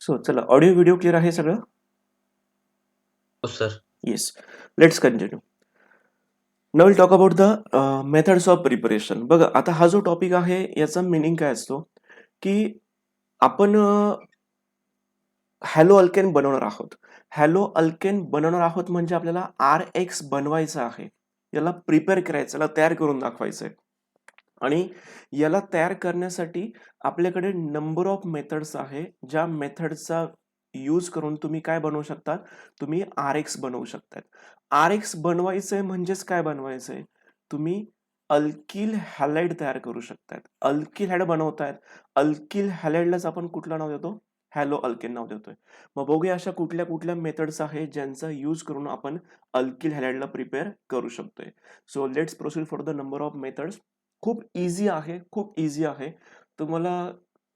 So चला, audio video clear आहे सगळं? हो sir. Yes. Let's continue. Now will talk about the methods of preparation. बघा, आता हा जो टॉपिक आहे याचा मीनिंग काय असतो, की आपण हॅलो अल्केन बनवणार आहोत. हॅलो अल्केन बनवणार आहोत म्हणजे आपल्याला RX बनवायचं आहे. याला प्रिपेअर करायचं, याला तयार करून दाखवायचं आहे. आणि याला तयार करण्यासाठी आपल्याकडे नंबर ऑफ मेथड्स आहे, ज्या मेथडचा यूज करून तुम्ही काय बनवू शकता, तुम्ही RX बनवू शकता. RX बनवायचंय म्हणजेच काय बनवायचंय, तुम्ही अल्किल हॅलाइड तयार करू शकताय. अल्किल हॅलाइड बनवतायत. अल्किल हॅलाइडलाच आपण कुठलं नाव देतो, हॅलो अल्केन नाव देतोय. मग बघूया अशा कुठल्या कुठल्या मेथड्स आहेत ज्यांचा यूज करून आपण अल्किल हॅलाइडला प्रिपेअर करू शकतोय. So let's proceed for the number of methods. खूप इझी आहे, खूप इझी आहे. तुम्हाला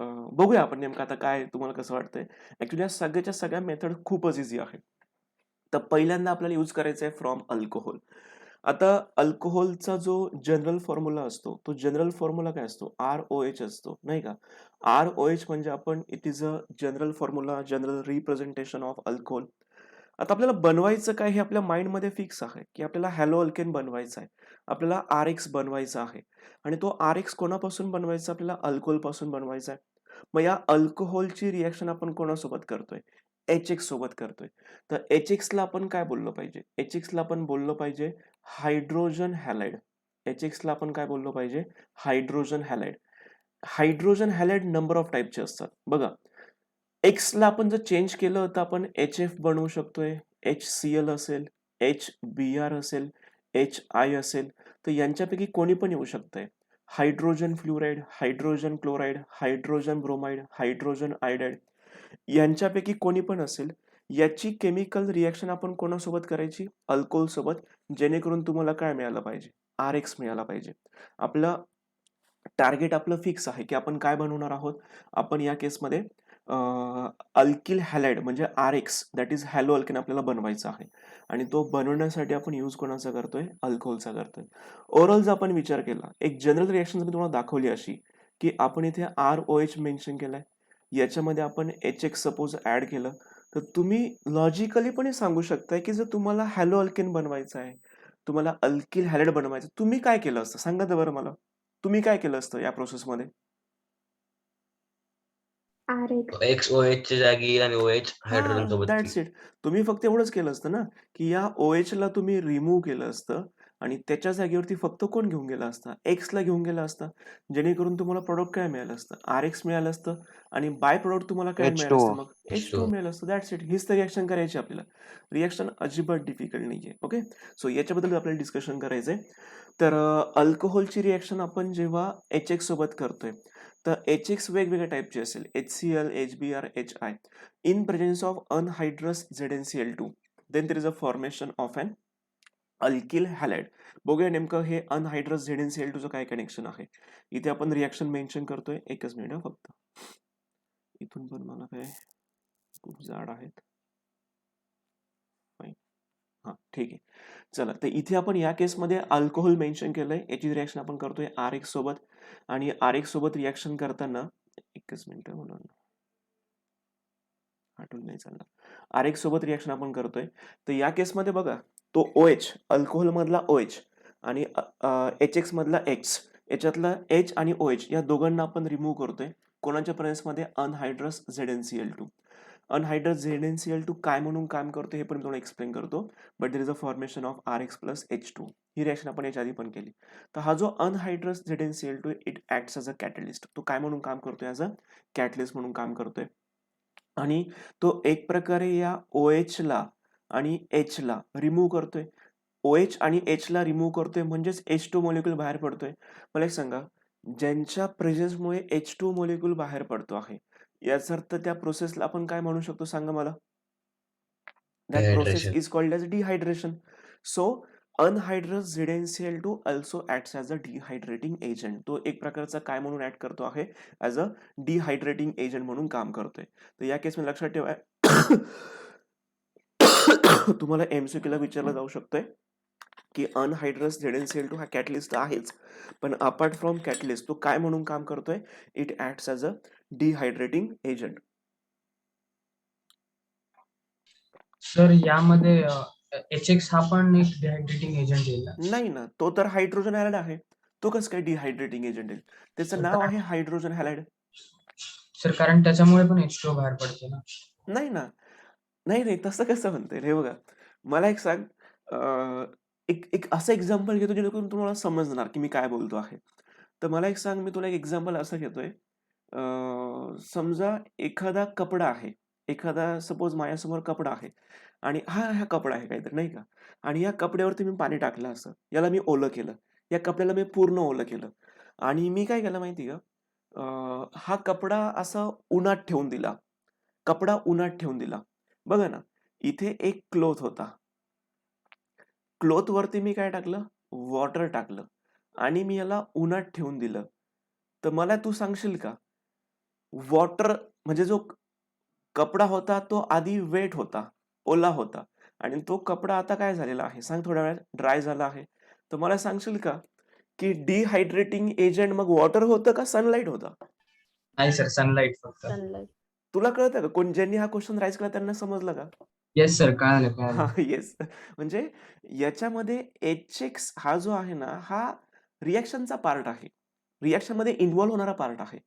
बघूया आपण नेमकं आता काय तुम्हाला कसं वाटतंय. ऍक्च्युली या सगळ्याच्या सगळ्या मेथड खूपच इझी आहे. तर पहिल्यांदा आपल्याला यूज करायचा आहे फ्रॉम अल्कोहोल. आता अल्कोहोलचा जो जनरल फॉर्म्युला असतो, तो जनरल फॉर्म्युला काय असतो, ROH असतो, नाही का? ROH म्हणजे आपण it is a general formula, general representation of alcohol. आता आपल्याला बनवायचं काय हे आपल्या माइंडमध्ये फिक्स आहे, की आपल्याला हॅलो अल्केन बनवायचं आहे. आपल्याला RX बनवायचा आहे. आणि तो RX कोणापासून बनवायचा, आपल्याला अल्कोहोल पासून बनवायचा आहे. मग या अल्कोहोलची रिएक्शन आपण कोणासोबत करतोय, HX सोबत करतोय. तर HX ला आपण काय बोललो पाहिजे, HX ला आपण बोललो पाहिजे हायड्रोजन हॅलाइड. HX ला आपण काय बोललो पाहिजे, hydrogen halide. Hydrogen halide number of टाईपचे असतात बघा. एक्स ला आपण जर चेंज केलं तर आपण HF बनवू शकतोय, HCl असेल, HBr असेल, HI असेल. तर यांच्यापैकी कोणी पण येऊ शकतंय. Hydrogen fluoride, hydrogen chloride, hydrogen bromide, hydrogen iodide, यांच्यापैकी कोणी पण असेल. याची केमिकल रिएक्शन आपण कोणासोबत करायची, अल्कोहोल सोबत, जेणेकरून तुम्हाला काय मिळालं पाहिजे, RX मिळाला पाहिजे. आपलं टार्गेट आपलं फिक्स आहे, की आपण काय बनवणार आहोत. आपण या केसमध्ये अल्किल हॅलाइड म्हणजे RX that is hello alkane आपल्याला बनवायचा आहे. आणि तो बनवण्यासाठी आपण यूज कोणाचा करतोय, अल्कोहोलचा करतोय. ओव्हरऑल जर आपण विचार केला, एक जनरल रिएक्शन मी तुम्हाला दाखवली अशी, की आपण इथे ROH मेन्शन केलंय, याच्यामध्ये आपण HX सपोज ऍड केलं, तर तुम्ही लॉजिकली पण हे सांगू शकताय, की जर तुम्हाला हॅलो अल्केन बनवायचं आहे, तुम्हाला अल्किल हॅलाइड बनवायचं, तुम्ही काय केलं असतं सांगा तर बरं मला. तुम्ही काय केलं असतं या प्रोसेसमध्ये? RX. XOH च्या जागी आणि OH हायड्रोजन हां, सोबत दॅट्स इट. तुम्ही फक्त एवढंच केलं असतं ना, की या OH ला तुम्ही रिमूव्ह केलं असतं आणि त्याच्या जागेवरती फक्त कोण घेऊन गेला असता, X ला घेऊन गेला असता. जेणेकरून तुम्हाला प्रॉडक्ट काय मिळालं असतं, RX मिळालं असतं. आणि बाय प्रॉडक्ट तुम्हाला काय मिळालं असतं, H2O. मग H2 H2O. मिळालं असतं. That's it. हीच तर रिएक्शन करायची आपल्याला. रिएक्शन अजिबात डिफिकल्ट नाहीये. ओके. सो याच्याबद्दल आपल्याला डिस्कशन करायचंय. तर अल्कोहोलची रिएक्शन आपण जेव्हा HX सोबत करतोय, तर HX वेगवेगळ्या टाईपची असेल, HCl, HBr, HI. In presence of anhydrous ZnCl2, then there is a formation of an alkyl halide. बघूया नेमकं हे अनहायड्रस ZnCl2 चं काय कनेक्शन आहे. इथे आपण रिएक्शन मेन्शन करतोय. एकच मिनिट फक्त. इथून पण मला काय खूप जाड आहेत. हा ठीक आहे. चला, तर इथे आपण या केसमध्ये अल्कोहोल मेन्शन केलंय. याची रिएक्शन आपण करतोय RX सोबत. आणि RX सोबत रिएक्शन करताना एकच मिनिट म्हणून आठवून नाही चालणार. RX सोबत रिएक्शन आपण करतोय. तर या केसमध्ये बघा, तो OH, अल्कोहोल मधला OH आणि HX मधला X, याच्यातला H आणि OH या दोघांना आपण रिमूव्ह करतोय. कोणाच्या प्रेझेन्समध्ये, अनहायड्रस ZnCl2. अनहायड्रस ZnCl2 काय म्हणून काम करतो हे पण तुम्हाला एक्सप्लेन करतो. But there is a formation of RX plus H2. ही रिएक्शन आपण याच्या आधी पण केली. तर हा जो anhydrous ZnCl2 it acts as a catalyst. तो काय म्हणून काम करतोय, ॲज अ कॅटलिस्ट म्हणून काम करतोय. आणि तो एक प्रकारे या OH ला आणि H ला रिमूव्ह करतोय. OH आणि H ला रिमूव्ह करतोय म्हणजेच H2 मॉलिक्यूल बाहेर पडतोय. मला एक सांगा, ज्यांच्या प्रेझेन्समुळे H2 मॉलिक्यूल बाहेर पडतो आहे, याचा अर्थ त्या प्रोसेसला आपण काय म्हणू शकतो सांगा मला? That process Dehydration. Is called as dehydration. So anhydrous ZnCl2 also acts as a dehydrating agent. तो एक प्रकारचा काय म्हणून ऍक्ट करतो आहे, ऍज अ डिहायड्रेटिंग एजंट म्हणून काम करतोय. तर या केसमध्ये लक्षात ठेवा, तुम्हाला MCQ ला विचारलं जाऊ शकतोय, की अनहायड्रस ZnCl2 हा कॅटलिस्ट आहेच, पण अपार्ट फ्रॉम कॅटलिस्ट तो काय म्हणून काम करतोय, it acts as a डिहायड्रेटिंग agent. Sir यामध्ये HX हा पण एक डिहायड्रेटिंग एजंट येईल ना? नाही ना, तो तर हायड्रोजन हॅलाइड आहे. तो कसं काय डिहायड्रेटिंग एजंट येईल? त्याचं नाव आहे हायड्रोजन हॅलाइड. सर कारण त्याच्यामुळे पण H2O बाहेर पडते ना. नाही ना. नाही, तसं कसं म्हणता येईल? हे बघा, मला एक सांग, अ, एक एक असं एक्झाम्पल घेतो जेणेकरून तुम्हाला समजणार की मी काय बोलतो आहे. तर मला एक सांग, मी तुला एक एक्झाम्पल असं घेतोय. अ, समजा एखादा कपडा आहे. एखादा सपोज माझ्यासमोर कपडा आहे आणि हा कपडा आहे काहीतरी नाही का? आणि या कपड्यावरती मी पाणी टाकलं असं. याला मी ओलं केलं. या कपड्याला मी पूर्ण ओलं केलं आणि मी काय केलं माहिती का? हा कपडा असा उन्हात ठेवून दिला. कपडा उन्हात ठेवून दिला. बघा ना, इथे एक क्लॉथ होता. क्लॉथवरती मी काय टाकलं? वॉटर टाकलं आणि मी याला उन्हात ठेवून दिलं. तर मला तू सांगशील का? वॉटर म्हणजे जो कपडा होता तो आधी वेट होता, ओला होता आणि तो कपडा आता काय झालेला आहे? सांग थोड्या वेळात ड्राय झाला आहे. तर मला सांगशील का, की डिहायड्रेटिंग एजंट मग वॉटर होतं का सनलाईट होता? नाही सर, सनलाईट फक्त. सनलाईट. तुला कळतं का? ज्यांनी हा क्वेश्चन राईज केला त्यांना समजलं का? येस सर, कळालं. हां, येस. म्हणजे याच्यामध्ये HX हा जो आहे ना, हा रिएक्शनचा पार्ट आहे. रिएक्शनमध्ये इन्व्हॉल्व होणारा पार्ट आहे.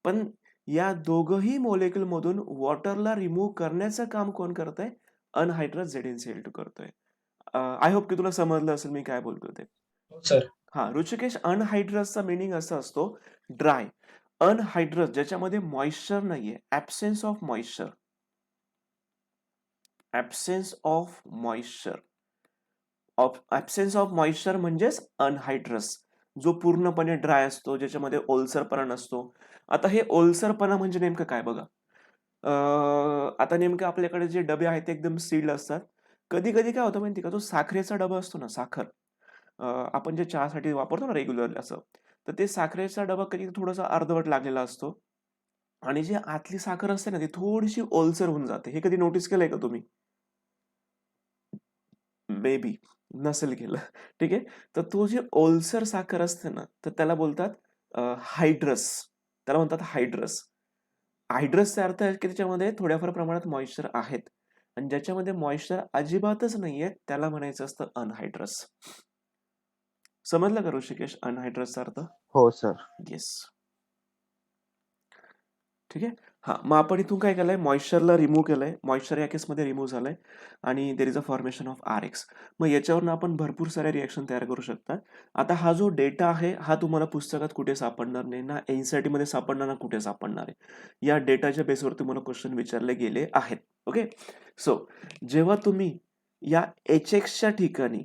पण या दोघंही मॉलिक्यूलमधून वॉटरला रिमूव्ह करण्याचं काम कोण करतंय? अनहायड्रस ZnCl2 करतोय. आय होप की तुला समजलं असेल मी काय बोलतोय ते. हो सर. हां, ऋषिकेश, अनहायड्रसचा मीनिंग असा असतो ड्राय. अनहायड्रस ज्याच्यामध्ये मॉइश्चर नाहीये, absence of moisture. Absence of moisture. Absence of moisture म्हणजेच अनहायड्रस. जो पूर्णपणे ड्राय असतो, ज्याच्यामध्ये ओलसरपणा नसतो. आता हे ओलसरपणा म्हणजे नेमकं काय बघा. आता नेमकं आपल्याकडे जे डबे आहेत ते एकदम सील्ड असतात. कधी-कधी काय होतं माहिती आहे का, जो साखरेचा डबा असतो ना, साखर, आपण जे चहासाठी वापरतो ना रेग्युलरली असं, तर ते साखरेचा डबा कधी थोडासा अर्धवट लागलेला असतो आणि जी आतली साखर असते ना, ती थोडीशी ओलसर होऊन जाते. हे कधी नोटीस केलंय का तुम्ही? मे बी नसेल केलं. ठीक आहे. तर तो जी ओलसर साखर असते ना, तर त्याला बोलतात हायड्रस. त्याला म्हणतात हायड्रस. हायड्रसचा अर्थ आहे की त्याच्यामध्ये थोड्याफार प्रमाणात मॉइश्चर आहेत आणि ज्याच्यामध्ये मॉइश्चर अजिबातच नाहीये त्याला म्हणायचं असतं अनहायड्रस. समजलं का ऋषिकेश अनहायड्रसचा अर्थ? हो सर. येस. ठीक आहे. हां, मग आपण इथून काय केलंय, मॉइश्चरला रिमूव्ह केलंय. मॉइश्चर या केसमध्ये रिमूव्ह झालंय आणि there is a formation of RX. मग याच्यावरून आपण भरपूर साऱ्या रिएक्शन तयार करू शकतात. आता हा जो डेटा आहे हा तुम्हाला पुस्तकात कुठे सापडणार नाही ना, NCERTमध्ये सापडणार ना कुठे सापडणार आहे. या डेटाच्या बेसवर तुम्हाला क्वेश्चन विचारले गेले आहेत. ओके. सो जेव्हा तुम्ही या HXच्या ठिकाणी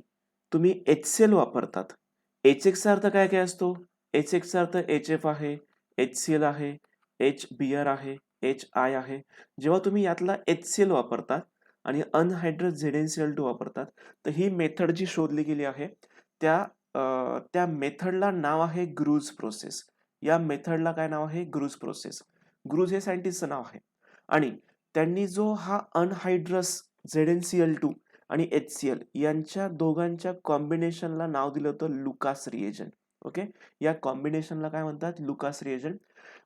तुम्ही HCl वापरतात. HXचा अर्थ काय काय असतो? HXचा अर्थ HF आहे, HCl आहे, HBr आहे, HI आहे. जेव्हा तुम्ही यातला HCl वापरतात आणि अनहायड्रस ZnCl2 वापरतात, तर ही मेथड जी शोधली गेली आहे त्या मेथडला नाव आहे ग्रूज प्रोसेस. या मेथडला काय नाव आहे? ग्रूज प्रोसेस. ग्रूज हे सायंटिस्टचं नाव आहे आणि त्यांनी जो हा अनहायड्रस ZnCl2 आणि HCl यांच्या दोघांच्या कॉम्बिनेशनला नाव दिलं होतं लुकास रिएजंट. ओके. या कॉम्बिनेशनला काय म्हणतात? Lucas reagent.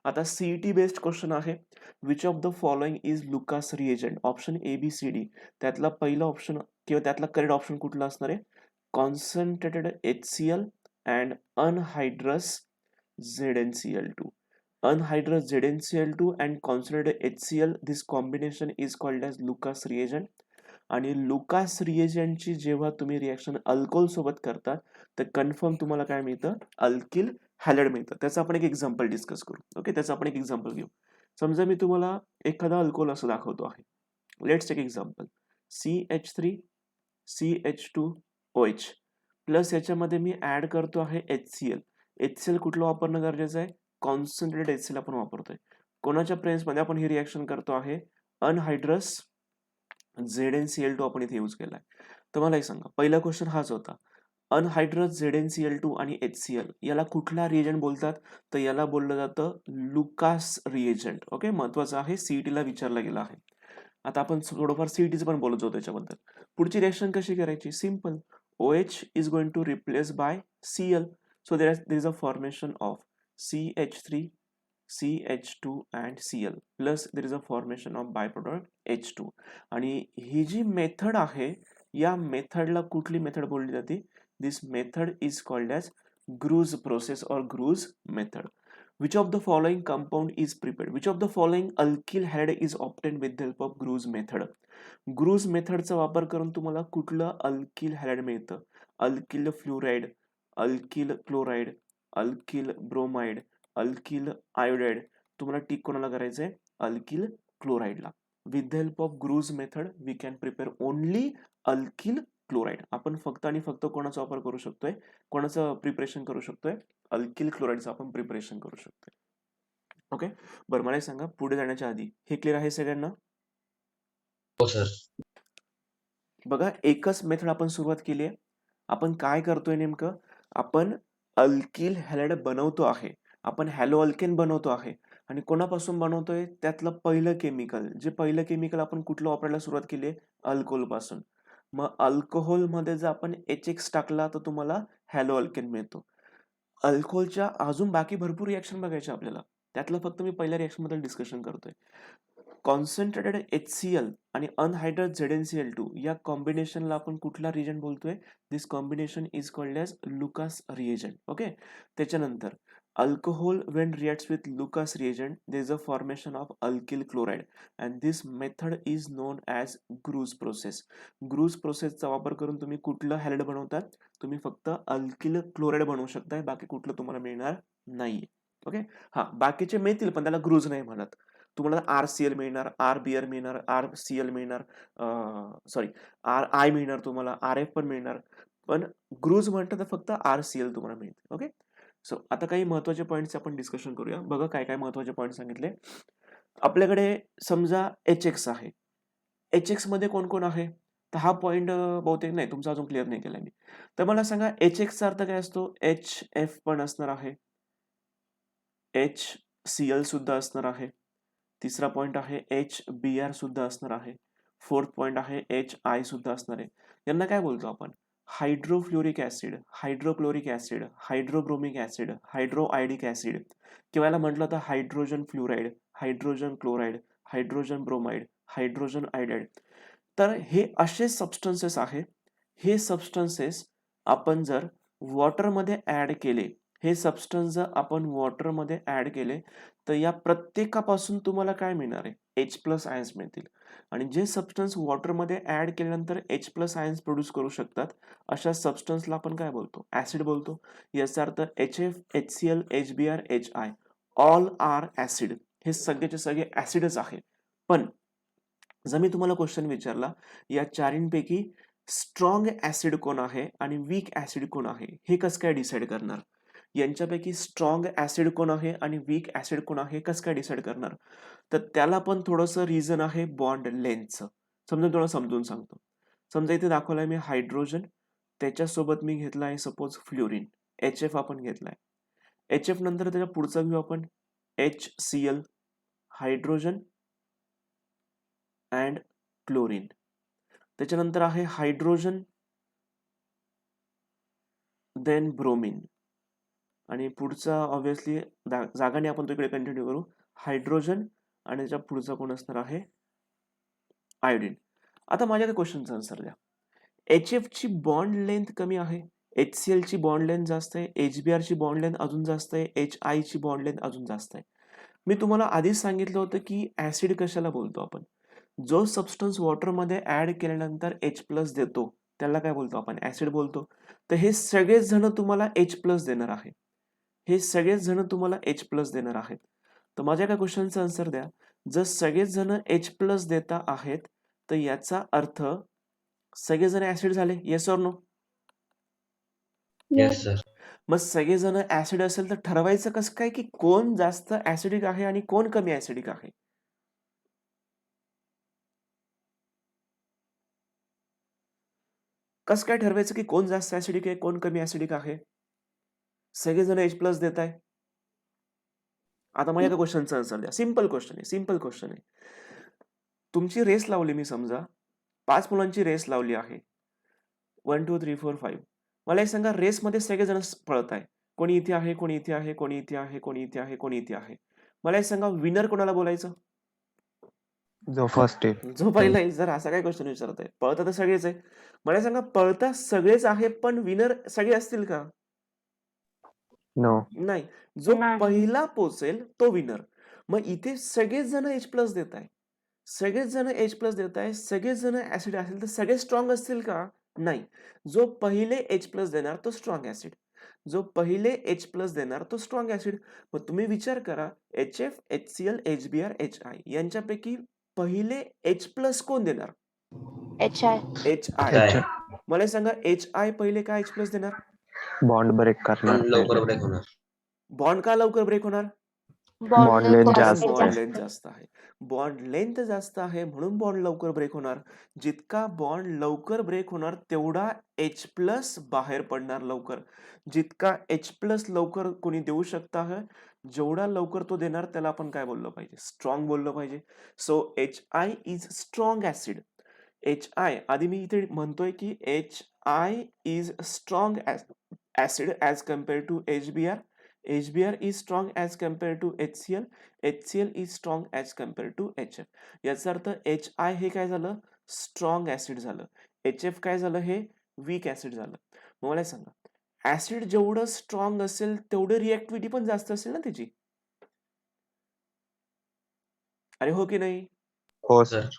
आता CET बेस्ड क्वेश्चन आहे. Which of the following is Lucas reagent? Option ABCD त्यातला पहिला ऑप्शन किंवा त्यातला करेक्ट ऑप्शन कुठला असणार आहे? Concentrated HCl and anhydrous ZnCl2. Anhydrous ZnCl2 and concentrated HCl, this combination is called as Lucas reagent. आणि Lucas रिएजंटची जेव्हा तुम्ही रिएक्शन अल्कोहोल सोबत करता तर कन्फर्म तुम्हाला काय मिळतं? अल्किल हॅलाइड मिळतं. त्याचं आपण एक एक्झाम्पल डिस्कस करू. ओके. त्याचं आपण एक एक्झाम्पल घेऊ. समजा मी तुम्हाला एखादा अल्कोहोल असं दाखवतो आहे. Let's take example. CH3 CH2OH plus याच्यामध्ये मी ऍड करतो आहे HCl. HCl कुठलं वापरणं गरजेचं आहे? कॉन्सन्ट्रेटेड HCl आपण वापरतोय. कोणाच्या प्रेझेन्समध्ये आपण ही रिएक्शन करतो आहे? अनहायड्रस ZnCl2 आपण इथे यूज केलाय. तर मला एक सांगा, पहिला क्वेश्चन हाच होता. अनहायड्रस ZnCl2 आणि HCl याला कुठला रिएजंट बोलतात? तर याला बोललं जातं लुकास रिएजंट. ओके. महत्वाचं आहे, CETला विचारलं गेलं आहे. आता आपण थोडंफार CETचं पण बोलत होतो त्याच्याबद्दल. पुढची रिएक्शन कशी करायची? Simple. OH is going to replace by Cl. So there is a formation of CH3 CH2 and Cl plus there is a formation of byproduct H2. आणि ही जी मेथड आहे या मेथडला कुठली मेथड बोलली जाते? This method is called as Gru's process or Gru's method. Which of the following compound is prepared? Which of the following alkyl halide is obtained with the help of Gru's method? Gru's method चा वापर करून तुम्हाला कुठलं alkyl halide मिळतं? Alkyl fluoride, alkyl chloride, alkyl bromide, alkyl iodide. तुम्हाला tick कोणाला करायचंय? Alkyl क्लोराइडला. With the help of Groves method we can prepare only alkyl chloride. आपण फक्त आणि फक्त कोणाचा वापर करू शकतोय? कोणाचं प्रिपरेशन करू शकतोय? अल्किल क्लोराइडचं आपण प्रिपरेशन करू शकतोय. ओके, बरं मला सांगा पुढे जाण्याच्या आधी हे क्लिअर आहे सगळ्यांना? हो सर. बघा एकच मेथड आपण सुरुवात केली आहे. आपण काय करतोय नेमकं? आपण अल्किल हॅलाइड बनवतो आहे. आपण हॅलो अल्केन बनवतो आहे. आणि कोणापासून बनवतोय? त्यातलं पहिलं केमिकल. जे पहिलं केमिकल आपण कुठलं वापरायला सुरुवात केली आहे? अल्कोहोल पासून. मग अल्कोहोल मध्ये जर आपण HX टाकला तर तुम्हाला हॅलो अल्केन मिळतो. अल्कोहोलच्या अजून बाकी भरपूर रिएक्शन बघायचे आपल्याला. त्यातलं फक्त मी पहिल्या रिएक्शन बद्दल डिस्कशन करतोय. कॉन्सन्ट्रेटेड HCl आणि अनहायड्रेट ZnCl2 या कॉम्बिनेशनला आपण कुठला रिएजंट बोलतोय? This combination is called as Lucas reagent. Okay, त्याच्यानंतर alcohol when reacts with Lucas reagent there is a formation of alkyl chloride and this method is known as Groves process. Groves प्रोसेसचा वापर करून तुम्ही कुठलं halide बनवतात? तुम्ही फक्त alkyl chloride बनवू शकताय, बाकी कुठलं तुम्हाला मिळणार नाहीये. ओके, हा बाकीचे मिळतील पण त्याला ग्रूज नाही म्हणत. तुम्हाला RCl मिळणार, RBr मिळणार, RCl मिळणार, सॉरी RI मिळणार, तुम्हाला RF पण मिळणार, पण ग्रूज म्हटलं तर फक्त RCl तुम्हाला मिळते. ओके, सो आता काही महत्वाचे पॉईंट्स आपण डिस्कशन करूया. बघा काय काय महत्वाचे पॉईंट सांगितले. आपल्याकडे समजा HX आहे. HX मध्ये कोण कोण आहे? तर हा पॉईंट बहुतेक नाही तुमचा अजून क्लिअर नाही केला मी. तर मला सांगा HX चा अर्थ काय असतो? HF पण असणार आहे, HCl सुद्धा असणार आहे. तिसरा पॉइंट आहे HBr सुद्धा असणार आहे. फोर्थ पॉइंट आहे HI सुद्धा असणार आहे. यांना काय बोलतो आपण? Hydrofluoric acid, hydrochloric acid, hydrobromic acid, hydroiodic acid किंवा याला म्हटलं तर hydrogen fluoride, hydrogen chloride, hydrogen bromide, hydrogen iodide. तर हे असे सबस्टन्सेस आहे. हे सबस्टन्सेस आपण जर वॉटरमध्ये ऍड केले, हे सबस्टन्स जर आपण वॉटरमध्ये ऍड केले तर या प्रत्येकापासून तुम्हाला काय मिळणार आहे? H+ आयन्स मिळतील. आणि जे सबस्टन्स वॉटरमध्ये ऍड केल्यानंतर H+ आयन्स प्रोड्यूस करू शकतात अशा सबस्टन्सला आपण काय बोलतो? ऍसिड बोलतो. याचा अर्थ HF, HCl, HBr, HI all are acid. हे सगळेचे सगळे ऍसिडच आहे. पण जर मी तुम्हाला क्वेश्चन विचारला या चारींपैकी स्ट्रॉंग ऍसिड कोण आहे आणि वीक ऍसिड कोण आहे, हे कसं काय डिसाईड करणार? यांच्यापैकी स्ट्रॉंग ऍसिड कोण आहे आणि वीक ऍसिड कोण आहे, कसं काय डिसाईड करणार? तर त्याला पण थोडंसं रिझन आहे बॉन्ड लेंथचं. समजा थोडं समजून सांगतो. समजा इथे दाखवलाय मी हायड्रोजन, त्याच्यासोबत मी घेतला आहे सपोज फ्लोरीन, HF आपण घेतलाय. HF नंतर त्याच्या पुढचा घेऊ आपण HCl, हायड्रोजन अँड क्लोरीन. त्याच्यानंतर आहे हायड्रोजन, देन ब्रोमीन. आणि पुढचा ऑब्व्हियसली जागाने आपण तो इकडे कंटिन्यू करू. हायड्रोजन आणि त्याच्या पुढचा कोण असणार आहे? आयोडीन. आता माझ्या क्वेश्चनचा आन्सर द्या. HF ची बॉन्ड लेंथ कमी आहे, HCl ची बॉन्ड लेंथ जास्त आहे, HBr ची बॉन्ड लेंथ अजून जास्त आहे, HI ची बॉन्ड लेंथ अजून जास्त आहे. मी तुम्हाला आधीच सांगितलं होतं की ऍसिड कशाला बोलतो आपण? जो सबस्टन्स वॉटरमध्ये ऍड केल्यानंतर H+ देतो त्याला काय बोलतो आपण? ऍसिड बोलतो. तर हे सगळेच जण तुम्हाला H+ देणार आहे. हे सगळेच जण तुम्हाला H+ देणार आहेत. तर माझ्या एका क्वेश्चनचा आन्सर द्या. जर सगळेच जण H+ देता आहेत तर याचा अर्थ सगळेजण ऍसिड झाले. Yes or no? Yes sir. मग सगळेजण ऍसिड असेल तर ठरवायचं कसं काय की कोण जास्त ऍसिडिक आहे आणि कोण कमी ऍसिडिक आहे? कसं काय ठरवायचं की कोण जास्त ऍसिडिक आहे, कोण कमी ऍसिडिक आहे? सगळेजण H+ देत आहे. आता माझ्या क्वेश्चनचा आन्सर द्या. सिंपल क्वेश्चन आहे, सिंपल क्वेश्चन आहे. तुमची रेस लावली मी समजा 5 मुलांची रेस लावली आहे. 1 2 3 4 5. मला एक सांगा रेसमध्ये सगळेजण पळत आहे. कोणी इथे आहे, कोणी इथे आहे, कोणी इथे आहे, कोणी इथे आहे, कोणी इथे आहे. मला एक सांगा, विनर कोणाला बोलायचं? जो फर्स्ट येईल. जो पहिला येईल. जर असा काय क्वेश्चन विचारत आहे, पळता तर सगळेच आहे. मला सांगा, पळता सगळेच आहे पण विनर सगळे असतील का? नो. नाही. जो नाही. पहिला पोहोचेल तो विनर. मग इथे सगळेच जण H+ देत आहे. सगळेच जण H+ देत आहे. सगळेच जण ऍसिड असेल तर सगळे स्ट्रॉंग असतील का? नाही. जो पहिले H+ देणार तो स्ट्रॉंग ऍसिड. जो पहिले H+ देणार तो स्ट्रॉंग ऍसिड. मग तुम्ही विचार करा, HF, HCl, HBr, HI यांच्यापैकी पहिले H+ कोण देणार? HI. HI. काय मला सांगा, HI पहिले का H+ देणार? बॉन्ड ब्रेक करणार पण लवकर पहिले. ब्रेक होणार. बॉन्ड का लवकर ब्रेक होणार? बॉन्ड लेंथ length जास्त बॉन्ड आहे. लेंथ जास्त आहे. बॉन्ड लेंथ जास्त आहे म्हणून बॉन्ड लवकर ब्रेक होणार. जितका बॉन्ड लवकर ब्रेक होणार तेवढा H+ बाहेर पडणार लवकर. जितका H+ लवकर कोणी देऊ शकता है, जेवढा लवकर तो देणार त्याला आपण काय बोललो पाहिजे? स्ट्रॉंग बोललो पाहिजे. So HI is strong acid. HI आधी मी इथे म्हणतोय की HI is strong acid as compare to HBr. HBr is strong as compared to HCl. HCl is strong as compared to HF. याचा अर्थ HI हे काय झालं? स्ट्रॉंग ऍसिड झालं. HF काय झालं? हे वीक ऍसिड झालं. मग मला सांगा, ऍसिड जेवढं स्ट्रॉंग असेल तेवढं रिएक्टिव्हिटी पण जास्त असेल ना त्याची? अरे हो की नाही? हो सर.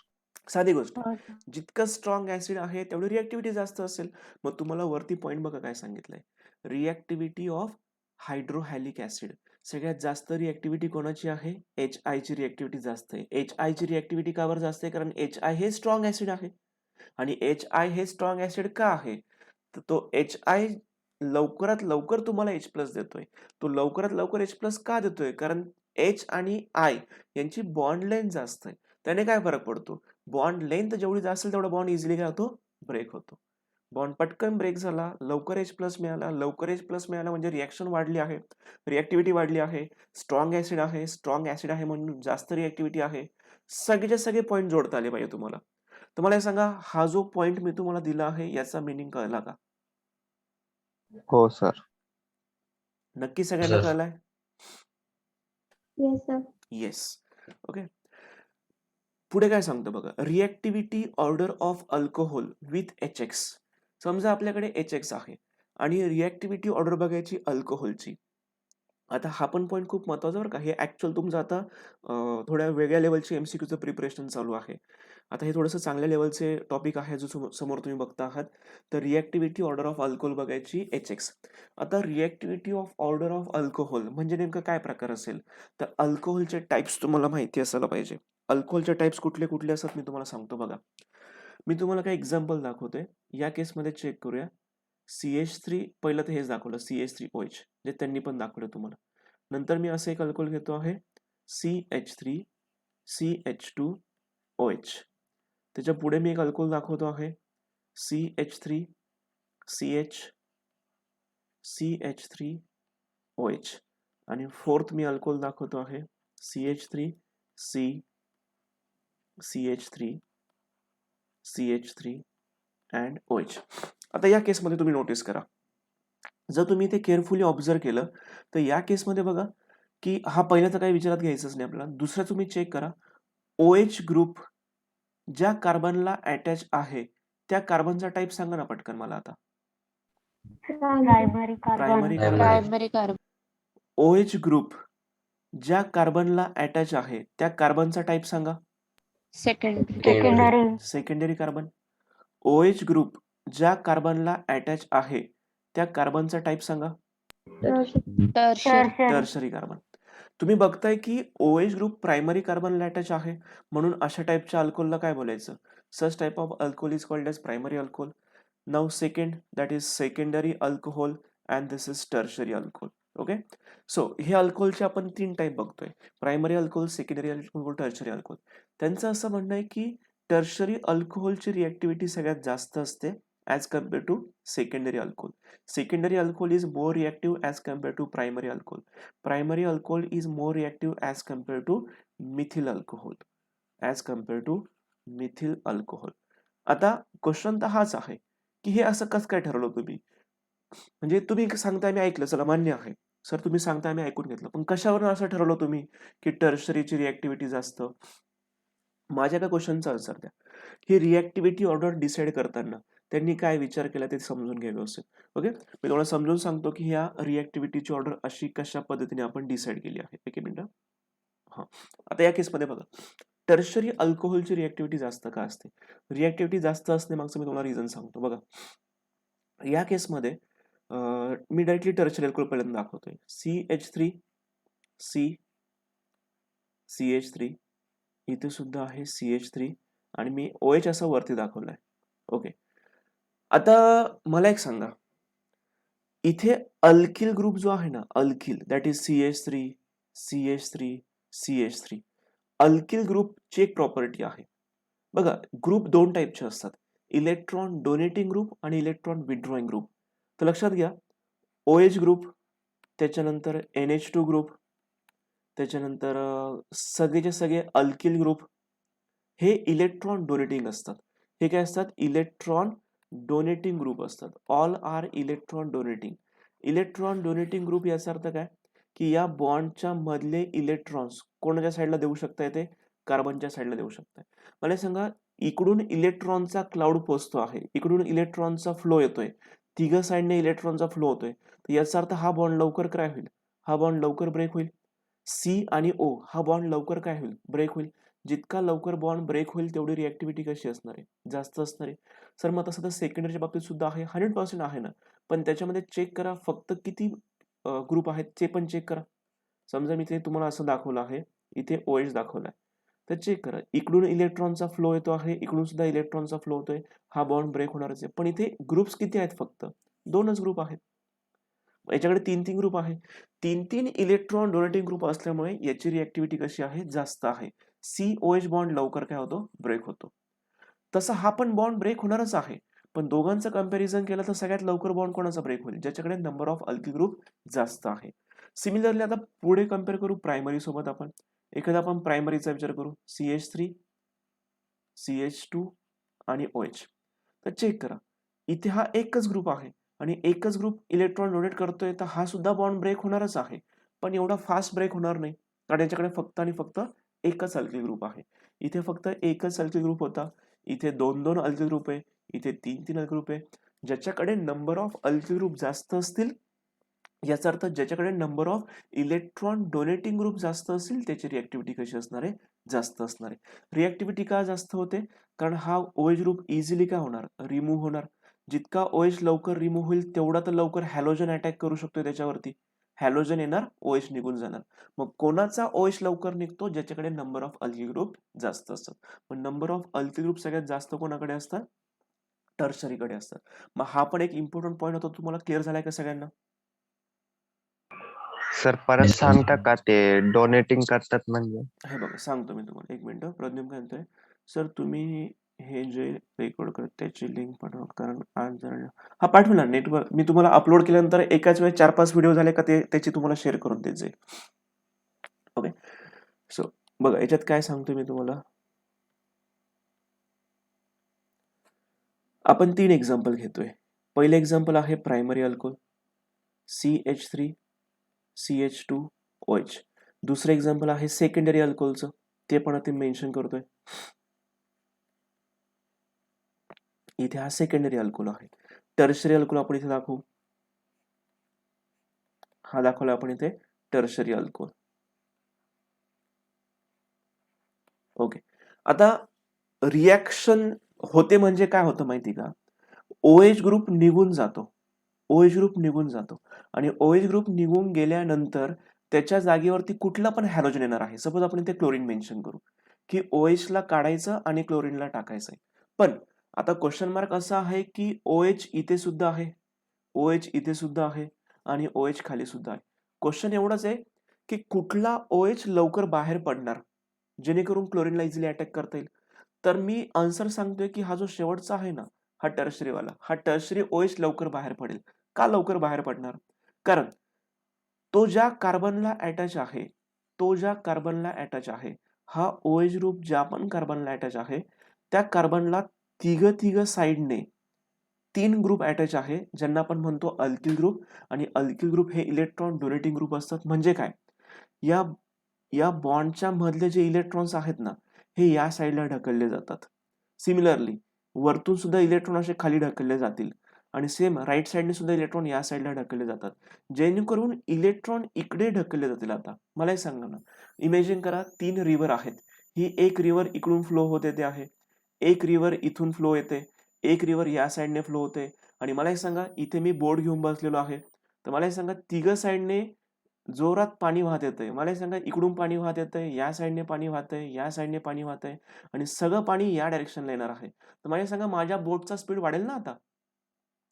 साधी गोष्ट. हो sir. जितकं स्ट्रॉंग ऍसिड आहे तेवढी रिएक्टिव्हिटी जास्त असेल. मग तुम्हाला वरती पॉइंट बघा काय सांगितलंय, रिएक्टिव्हिटी ऑफ हायड्रोहॅलिक ऍसिड. सगळ्यात जास्त रिएक्टिव्हिटी कोणाची आहे? HI ची रिएक्टिव्हिटी जास्त आहे. HI ची रिएक्टिव्हिटी का बरं जास्त आहे? कारण HI हे स्ट्रॉंग ऍसिड आहे. आणि HI हे स्ट्रॉंग ऍसिड का आहे? तर तो HI लवकरात लवकर तुम्हाला H+ देतोय. तो लवकरात लवकर H+ का देतोय? कारण H आणि I यांची बॉन्ड लेंथ जास्त आहे. त्याने काय फरक पडतो? बॉन्ड लेंथ जेवढी जास्त असेल तेवढा बॉन्ड इझिली काय होतो? ब्रेक होतो. बॉन्ड पटकन ब्रेक झाला, लवकर H+ मिळाला. लवकर H+ मिळाला म्हणजे रिएक्शन वाढली आहे, रिएक्टिव्हिटी वाढली आहे, स्ट्रॉंग ऍसिड आहे, स्ट्रॉंग ऍसिड आहे म्हणून जास्त रिएक्टिव्हिटी आहे. सगळेच्या सगळे पॉइंट जोडता आले पाहिजे तुम्हाला. तर मला हे सांगा, हा जो पॉइंट मी तुम्हाला दिला आहे याचा मीनिंग कळला का? हो सर. नक्की सगळ्यांना सर. कळलाय? Yes sir. येस. ओके. पुढे काय सांगतो बघा, reactivity order of alcohol with HX. समजा आपल्याकडे HX आहे आणि रिएक्टिव्हिटी ऑर्डर बघायची अल्कोहोलची. आता हा पण पॉइंट खूप महत्वाचा बरं का. हे ऍक्च्युअल तुमचं आता थोड्या वेगळ्या लेवलचे MCQचं प्रिपरेशन चालू आहे. आता हे थोडंसं चांगल्या लेवलचे टॉपिक आहे जो समोर तुम्ही बघता आहात. तर रिएक्टिव्हिटी ऑर्डर ऑफ अल्कोहोल बघायची HX. आता रिएक्टिव्हिटी ऑफ ऑर्डर ऑफ अल्कोहोल म्हणजे नेमकं काय प्रकार असेल? तर अल्कोहोलचे टाइप्स तुम्हाला माहिती असायला पाहिजे. अल्कोहोलचे टाइप्स कुठले कुठले असतात मी तुम्हाला सांगतो बघा. मी तुम्हाला काही एक्झाम्पल दाखवतोय. या केसमध्ये चेक करूया. CH3 पहिलं तर हेच दाखवलं CH3OH जे त्यांनी पण दाखवलं तुम्हाला. नंतर मी असं एक अल्कोहोल घेतो आहे CH3 CH2OH. त्याच्या पुढे मी एक अल्कोहोल दाखवतो आहे CH3 CH CH3OH. आणि फोर्थ मी अल्कोहोल दाखवतो आहे CH3 C CH3 CH3 and OH. आता या केसमध्ये तुम्ही नोटीस करा, जर तुम्ही ते केअरफुली ऑब्झर्व केलं तर या केसमध्ये बघा की हा पहिला तर काही विचारात घ्यायचंच नाही आपल्याला. दुसरा तुम्ही चेक करा, OH ग्रुप ज्या कार्बनला अटॅच आहे त्या कार्बनचा टाइप सांगा ना पटकन मला आता. Primary carbon. Primary carbon. Primary carbon. OH group ज्या कार्बनला अटॅच आहे त्या कार्बनचा टाइप सांगा. Secondary. Secondary carbon. OH group ज्या कार्बनला अटॅच आहे त्या कार्बनचा टाइप सांगा. Tertiary. Tertiary carbon. तुम्ही बघताय की OH ग्रुप प्रायमरी कार्बनला अटॅच आहे म्हणून अशा टाइपच्या अल्कोहोलला काय बोलायचं? Such type of alcohol is called as primary alcohol. Now second that is secondary alcohol and this is tertiary alcohol. Okay. So हे अल्कोहोलचे आपण 3 टाइप बघतोय, primary alcohol, secondary alcohol, tertiary alcohol. त्यांचं असं म्हणणं आहे की टर्शरी अल्कोहोलची रिएक्टिव्हिटी सगळ्यात जास्त असते as compare to secondary alcohol. Secondary alcohol is more reactive as compared to primary alcohol. Primary alcohol is more reactive as compared to methyl alcohol. As compared to methyl alcohol. आता question तर हाच आहे की हे असं कसं काय ठरवलं तुम्ही? म्हणजे तुम्ही सांगताय मी ऐकलं, चला मान्य आहे. सर तुम्ही सांगताय आम्ही ऐकून घेतलं, पण कशावरून असं ठरवलं तुम्ही की टर्शरीची रिॲक्टिव्हिटी जास्त? माझ्या एका क्वेश्चनचा आन्सर द्या. ही रिॲक्टिव्हिटी ऑर्डर डिसाईड करताना त्यांनी काय विचार केला ते समजून घ्या व्यवस्थित. ओके, मी तुम्हाला समजून सांगतो की ह्या रिॲक्टिव्हिटीची ऑर्डर अशी कशा पद्धतीने आपण डिसाईड केली आहे. एक मिनिट. हा, आता या केसमध्ये बघा, टर्शरी अल्कोहोलची रिॲक्टिव्हिटी जास्त का असते? रिॲक्टिव्हिटी जास्त असणे मागचं मी तुम्हाला रिझन सांगतो. बघा, या केसमध्ये मी डायरेक्टली टर्शरी अल्कोहोल पहिल्यांदा दाखवतोय. CH3 C CH3, इथे सुद्धा आहे CH3 आणि मी OH असं वरती दाखवलंय. ओके, आता मला एक सांगा, इथे अल्किल ग्रुप जो आहे ना, alkyl that is CH3 CH3 CH3, alkyl ग्रुपची एक प्रॉपर्टी आहे. बघा, ग्रुप दोन टाईपचे असतात, इलेक्ट्रॉन डोनेटिंग ग्रुप आणि इलेक्ट्रॉन विथड्रॉइंग ग्रुप. तर लक्षात घ्या, OH ग्रुप, त्याच्यानंतर NH2 ग्रुप, त्याच्यानंतर सगळेचे सगळे अल्किल ग्रुप हे इलेक्ट्रॉन डोनेटिंग असतात. हे काय असतात? इलेक्ट्रॉन डोनेटिंग ग्रुप असतात. All are electron donating. Electron donating group याचा अर्थ काय की या बॉन्डच्या मधले इलेक्ट्रॉन्स कोणाच्या साईडला देऊ शकता येते? कार्बनच्या साईडला देऊ शकताय. मला सांगा, इकडून इलेक्ट्रॉनचा क्लाउड पोचतो आहे, इकडून इलेक्ट्रॉनचा फ्लो येतोय, तिघ साईडने इलेक्ट्रॉनचा फ्लो होतोय, तर याचा अर्थ हा बॉन्ड लवकर काय होईल? हा बॉन्ड लवकर ब्रेक होईल. सी आणि ओ हा बॉन्ड लवकर काय होईल? ब्रेक होईल. जितका लवकर बॉन्ड ब्रेक होईल तेवढी रिॲक्टिव्हिटी कशी असणार आहे? जास्त असणार आहे. सर मग तसं तर सेकंडरीच्या बाबतीत सुद्धा आहे, 100% आहे ना, पण त्याच्यामध्ये चेक करा फक्त किती ग्रुप आहेत ते पण चेक करा. समजा मी ते तुम्हाला असं दाखवलं आहे, इथे OH दाखवलाय, तर चेक करा, इकडून इलेक्ट्रॉनचा फ्लो येतो आहे, इकडून सुद्धा इलेक्ट्रॉनचा फ्लो होतोय, हा बॉन्ड ब्रेक होणारच आहे. पण इथे ग्रुप्स किती आहेत? फक्त 2च ग्रुप आहेत. याच्याकडे 3 ग्रुप आहे. 3 इलेक्ट्रॉन डोनेटिंग ग्रुप असल्यामुळे याची रिॲक्टिव्हिटी कशी आहे? जास्त आहे. COH बॉन्ड लवकर काय होतो? ब्रेक होतो. तसा हा पण बॉन्ड ब्रेक होणारच आहे, पण दोघांचं कंपॅरिझन केलं तर सगळ्यात लवकर बॉन्ड कोणाचा ब्रेक होईल? ज्याच्याकडे नंबर ऑफ अल्किल ग्रुप जास्त आहे. सिमिलरली आता पुढे कम्पेअर करू प्रायमरी सोबत. आपण एखादा आपण प्रायमरीचा विचार करू, CH3 CH2 आणि OH. तर चेक करा, इथे हा एकच ग्रुप आहे आणि एकच ग्रुप इलेक्ट्रॉन डोनेट करतोय, तर हा सुद्धा बॉन्ड ब्रेक होणारच आहे, पण एवढा फास्ट ब्रेक होणार नाही, कारण याच्याकडे फक्त आणि फक्त एकच अल्किल ग्रुप आहे. इथे फक्त एकच अल्किल ग्रुप होता, इथे 2 अल्किल ग्रुप आहे, इथे 3 अल्किल ग्रुप आहे. ज्याच्याकडे नंबर ऑफ अल्किल ग्रुप जास्त असतील, याचा अर्थ ज्याच्याकडे number of electron donating group जास्त असतील त्याची रिॲक्टिव्हिटी कशी असणार आहे? जास्त असणार आहे. रिॲक्टिव्हिटी का जास्त होते? कारण हा OH ग्रुप इझिली काय होणार? रिमूव्ह होणार. जितका OH लवकर रिमूव्ह होईल तेवढा तर लवकर हॅलोजन अटॅक करू शकतो त्याच्यावरती. हॅलोजन येणार, OH निघून जाणार. मग कोणाचा OH लवकर निघतो? ज्याच्याकडे नंबर ऑफ अल्किल ग्रुप जास्त असतात. पण नंबर ऑफ अल्किल ग्रुप सगळ्यात जास्त कोणाकडे असतात? टर्शरीकडे असतात. मग हा पण एक इम्पॉर्टंट पॉईंट होता, तुम्हाला क्लिअर झालाय का सगळ्यांना? सर परत Yes, sir. सांगता का ते डोनेटिंग करतात म्हणजे? हे बघा, सांगतो मी तुम्हाला, एक मिनिट. प्रद्युम्न काय म्हणतोय, सर तुम्ही हे जे रेकॉर्ड करत त्याची लिंक पाठवा, कारण आज जरा हा पाठवू ना नेटवर. मी तुम्हाला अपलोड केल्यानंतर एकाच वेळेस 4-5 व्हिडिओ झाले का ते त्याची तुम्हाला शेअर करून देत जाईल. ओके, सो बघा याच्यात काय सांगतो मी तुम्हाला. आपण 3 एक्झाम्पल घेतोय. पहिले एक्झाम्पल आहे primary alcohol, CH3 CH2 OH. दुसरं एक्झाम्पल आहे सेकंडरी अल्कोहोलचं, ते पण आता मेन्शन करतोय. इथे हा सेकंडरी अल्कोहोल आहे. टर्शरी अल्कोहोल आपण इथे दाखवू, हा दाखवला आपण इथे टर्शरी अल्कोहोल. ओके, आता रिॲक्शन होते म्हणजे काय होतं माहिती का? OH ग्रुप निघून जातो, OH ग्रुप निघून जातो आणि OH ग्रुप निघून गेल्यानंतर त्याच्या जागेवरती कुठला पण हॅलोजन येणार आहे. सपोज आपण इथे क्लोरीन मेन्शन करू की OH ला काढायचं आणि क्लोरीनला टाकायचंय. पण आता क्वेश्चन मार्क असा आहे की OH इथे सुद्धा आहे, OH इथे सुद्धा आहे आणि OH खाली सुद्धा आहे. क्वेश्चन एवढंच आहे की कुठला OH लवकर बाहेर पडणार जेणेकरून क्लोरीनला इझिली अटॅक करता येईल. तर मी आन्सर सांगतोय की हा जो शेवटचा आहे ना, हा टर्शरीवाला, हा टर्शरी OH लवकर बाहेर पडेल. का लवकर बाहेर पडणार? कारण तो ज्या कार्बनला अटॅच आहे, तो ज्या कार्बनला अटॅच आहे, हा OH ग्रुप ज्या पण कार्बनला अटॅच आहे, त्या कार्बनला तिघ साईडने 3 ग्रुप अटॅच आहे ज्यांना आपण म्हणतो अल्किल ग्रुप, आणि अल्किल ग्रुप हे इलेक्ट्रॉन डोनेटिंग ग्रुप असतात. म्हणजे काय, या या बॉन्डच्या मधले जे इलेक्ट्रॉन्स आहेत ना, हे या साईडला ढकलले जातात. सिमिलरली वरतून सुद्धा इलेक्ट्रॉन असे खाली ढकलले जातील, आणि सेम राईट साईडने सुद्धा इलेक्ट्रॉन या साईडला ढकलले जातात, जेणेकरून इलेक्ट्रॉन इकडे ढकलले जातील. आता मला हे सांगा ना, इमॅजिन करा 3 रिव्हर आहेत. ही एक रिव्हर इकडून फ्लो होत येते आहे, एक रिव्हर इथून फ्लो येते, एक रिव्हर या साईडने फ्लो होते. आणि मला हे सांगा, इथे मी बोट घेऊन बसलेलो आहे, तर मला हे सांगा तिघ साईडने जोरात पाणी वाहत येतंय. मला हे सांगा, इकडून पाणी वाहत येतंय, या साईडने पाणी वाहतंय, या साईडने पाणी वाहतंय, आणि सगळं पाणी या डायरेक्शनला येणार आहे. तर मला हे सांगा, माझ्या बोटचा स्पीड वाढेल ना आता?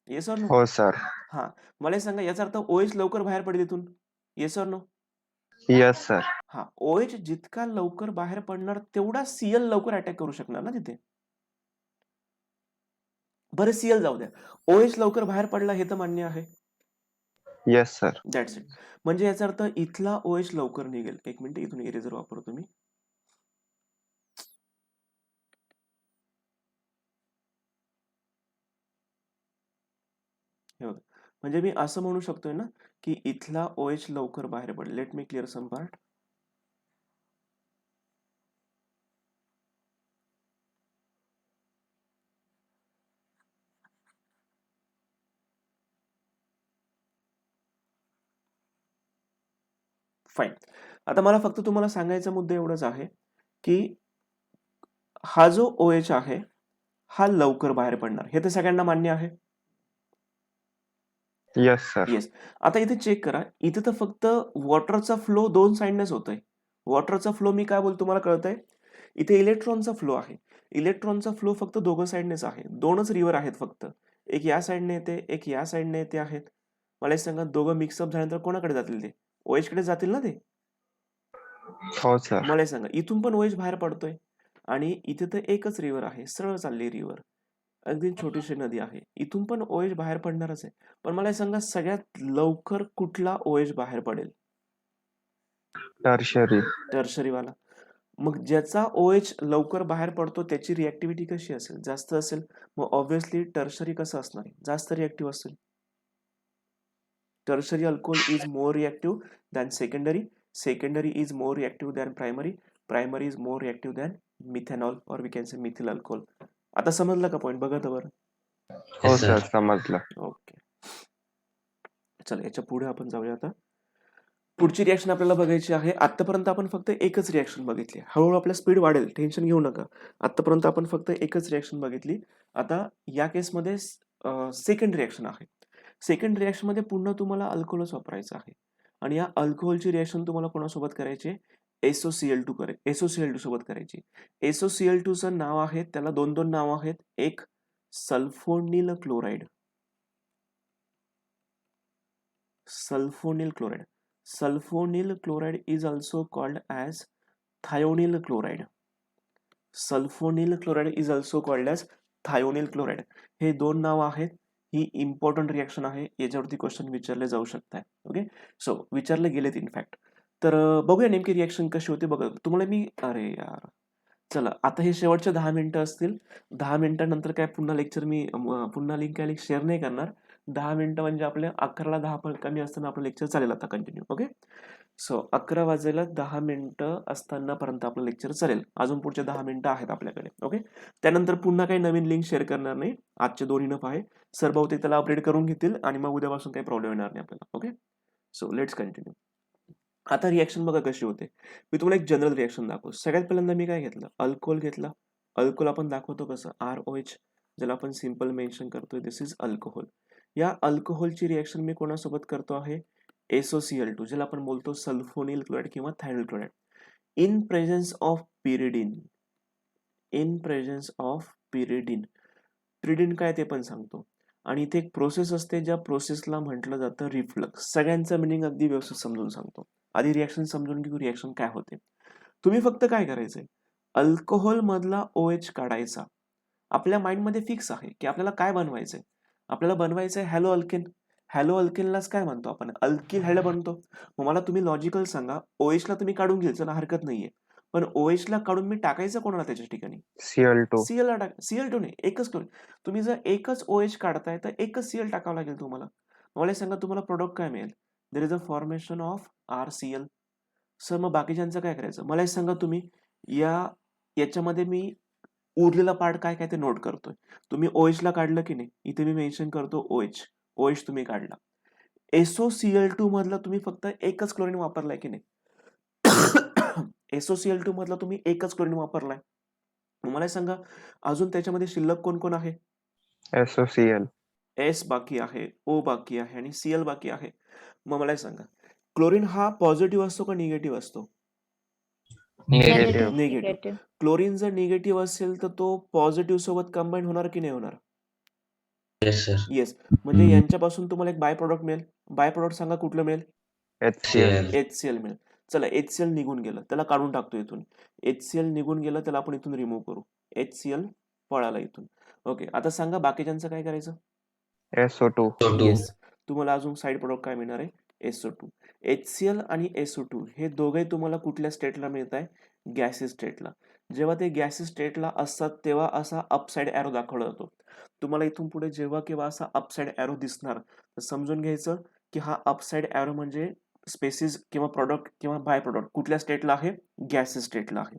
Yes or no? हो सर. हा, मला हे सांगा, याचा अर्थ OH लवकर बाहेर पडेल इथून. Yes or no? Yes sir. हा, OH जितका लवकर बाहेर पडणार तेवढा Cl लवकर अटॅक करू शकणार ना तिथे. बरं Cl जाऊ द्या, OH लवकर बाहेर पडला हे तर मान्य आहे. Yes sir. That's it. म्हणजे याचा अर्थ इथला OH लवकर निघेल. एक मिनिट, इथून इरेजर वापरतो मी. हे बघा, म्हणजे मी असं म्हणू शकतोय ना की इथला OH लवकर बाहेर पडेल. Let me clear some part. Fine. आता मला फक्त तुम्हाला सांगायचा मुद्दा एवढाच आहे की हा जो OH आहे हा लवकर बाहेर पडणार, हे तर सगळ्यांना मान्य आहे. Yes sir. येस. आता इथे चेक करा, इथे तर फक्त वॉटरचा फ्लो 2 साइडनेच होतोय. वॉटरचा फ्लो मी काय बोलतो तुम्हाला कळतंय? इथे इलेक्ट्रॉनचा फ्लो आहे. इलेक्ट्रॉनचा फ्लो फक्त दोघं साइडनेच आहे. 2च रिव्हर आहेत फक्त. एक या साइडने येते, एक या साइडने येते आहेत. मला हे सांगा, दोघं मिक्सअप झाल्यानंतर कोणाकडे जातील ते? OH कडे जातील ना ते? हो सर. मला हे सांगा, इथून पण OH बाहेर पडतोय, आणि इथे तर एकच रिव्हर आहे, सरळ चालली रिव्हर, अगदी छोटीशी नदी आहे. इथून पण OH बाहेर पडणारच आहे. पण मला हे सांगा, सगळ्यात लवकर कुठला OH बाहेर पडेल? टर्शरी. टर्शरी वाला. मग ज्याचा OH लवकर बाहेर पडतो त्याची रिएक्टिव्हिटी कशी असेल? जास्त असेल. मग ऑब्व्हियसली टर्शरी कसं असणार आहे? जास्त रिएक्टिव्ह असेल. Tertiary alcohol is more reactive than secondary. Secondary is more reactive than primary. Primary is more reactive than methanol, और we can say methyl alcohol. आता समजलं का पॉइंट? बघा तर बरं. हो Yes, सर, sir. समजलं. ओके, चला याच्या पुढे आपण जाऊया. आता पुढची रिएक्शन आपल्याला बघायची आहे. आतापर्यंत आपण फक्त एकच रिएक्शन बघितली. हळूहळू आपला स्पीड वाढेल, टेन्शन घेऊ नका. आतापर्यंत आपण फक्त एकच रिएक्शन बघितली. आता या केसमध्ये सेकंड रिएक्शन आहे. सेकंड रिएक्शन मध्ये पुन्हा तुम्हाला अल्कोहोलच वापरायचं आहे, आणि या अल्कोहोलची रिएक्शन तुम्हाला कोणासोबत करायची? SOCl2 सोबत करायची. SOCl2 चं नाव आहे, त्याला 2 नाव आहेत. एक sulphonyl chloride. Sulphonyl chloride. Sulfonyl chloride is also called as thionyl chloride. Sulfonyl chloride is also called as thionyl chloride. हे 2 नाव आहेत. ही इम्पॉर्टंट रिएक्शन आहे, याच्यावरती क्वेश्चन विचारले जाऊ शकतात. ओके, सो विचारले गेलेत इनफॅक्ट. तर बघूया नेमकी रिएक्शन कशी होते. बघा तुम्हाला मी, अरे यार, चला आता हे शेवटचे 10 मिनिटं असतील. 10 मिनिटांनंतर काय पुन्हा लेक्चर मी पुन्हा लिंक काय शेअर नाही करणार. 10 मिनिटं म्हणजे आपल्या 11ला 10 पण कमी असताना आपलं लेक्चर चालेल आता कंटिन्यू. ओके, सो 11 वाजायला 10 मिनिटं असताना पर्यंत आपलं लेक्चर चालेल. अजून पुढचे 10 मिनिटं आहेत आपल्याकडे. ओके, त्यानंतर पुन्हा काही नवीन लिंक शेअर करणार नाही. आजचे 2 इनफ आहे. सर बहुतेक त्याला अपडेट करून घेतील, आणि मग उद्यापासून काही प्रॉब्लेम येणार नाही आपल्याला. Okay, so let's continue. आता रिएक्शन बघा कशी होते. मी तुम्हाला एक जनरल रिएक्शन दाखवतो. सगळ्यात पहिल्यांदा मी काय घेतलं? अल्कोहोल घेतला. अल्कोहोल आपण दाखवतो कसं? ROH, ज्याला आपण सिंपल मेन्शन करतोय, दिस इज अल्कोहोल. या अल्कोहोलची रिएक्शन मी कोणासोबत करतो आहे? SOCl2, ज्याला आपण बोलतो सल्फोनिल क्लोराइड किंवा thionyl chloride, in presence of pyridine. In presence of pyridine. Pyridine काय ते पण सांगतो. आणि इथे एक प्रोसेस असते, ज्या प्रोसेसला म्हटलं जातं रिफ्लक्स. सगळ्यांचं मिनिंग अगदी व्यवस्थित समजून सांगतो. आधी रिएक्शन समजून घेऊ, रिएक्शन काय होते. तुम्ही फक्त काय करायचंय? अल्कोहोल मधला OH काढायचा. आपल्या माइंडमध्ये फिक्स आहे की आपल्याला काय बनवायचंय. आपल्याला बनवायचंय हॅलो अल्केन. हॅलो अल्केनलाच काय म्हणतो आपण? अल्किल हॅलो बनतो. मग मला तुम्ही लॉजिकल सांगा, OH ला तुम्ही काढून घ्याल, चला हरकत नाहीये. पण OH ला काढून मी टाकायचं कोणाला त्याच्या ठिकाणी? Cl2. Cl ला टाक. Cl2 नाही, एकच क्लोरीन. तुम्ही जर एकच OH काढताय तर एकच Cl टाकावं लागेल तुम्हाला. मला सांगा तुम्हाला प्रोडक्ट काय मिळेल? There is a formation of RCl. Sir मग बाकीच्यांचं काय करायचं? मला सांगा तुम्ही याच्यामध्ये मी उरलेला पार्ट काय काय ते नोट करतोय. तुम्ही OH ला काढलं की नाही? इथे मी मेन्शन करतो OH. OH तुम्ही काढला. SOCl2 मधला तुम्ही फक्त एकच क्लोरीन वापरलाय की नाही? SOCl2 मधला तुम्ही एकच क्लोरीन वापरलाय. मला सांगा अजून त्याच्यामध्ये शिल्लक कोण कोण आहे? SOCl. S बाकी आहे, O बाकी आहे आणि Cl बाकी आहे. मग मला सांगा क्लोरीन हा पॉझिटिव्ह असतो का निगेटिव्ह असतो? निगेटिव्ह. निगेटिव्ह. क्लोरीन जर निगेटिव्ह असेल तर तो पॉझिटिव्ह सोबत कंबाईन होणार की नाही होणार? Yes sir. येस. म्हणजे यांच्यापासून तुम्हाला एक बाय प्रोडक्ट मिळेल. बाय प्रोडक्ट सांगा कुठलं मिळेल? HCl. HCl मिळेल. चला HCl निघून गेलं, त्याला काढून टाकतो इथून. HCl निघून गेलं, त्याला आपण इथून रिमूव्ह करू. HCl पळाला इथून. ओके, आता सांगा बाकीच्यांचं काय करायचं? SO2. SO2. येस. तुम्हाला अजून साइड प्रोडक्ट काय मिळणार आहे? SO2. HCl आणि SO2 हे दोघे तुम्हाला कुठल्या स्टेटला मिळत आहे? गॅसेस स्टेटला. जेव्हा ते गॅसेस स्टेटला असतात तेव्हा असा अपसाइड एरो दाखवला जातो. तुम्हाला इथून पुढे जेव्हा केव्हा असा अपसाइड एरो दिसणार तर समजून घ्यायचं की हा अपसाइड एरो म्हणजे स्पेसिस किंवा प्रॉडक्ट किंवा बाय प्रॉडक्ट कुठल्या स्टेटला आहे? गॅसेस स्टेटला आहे.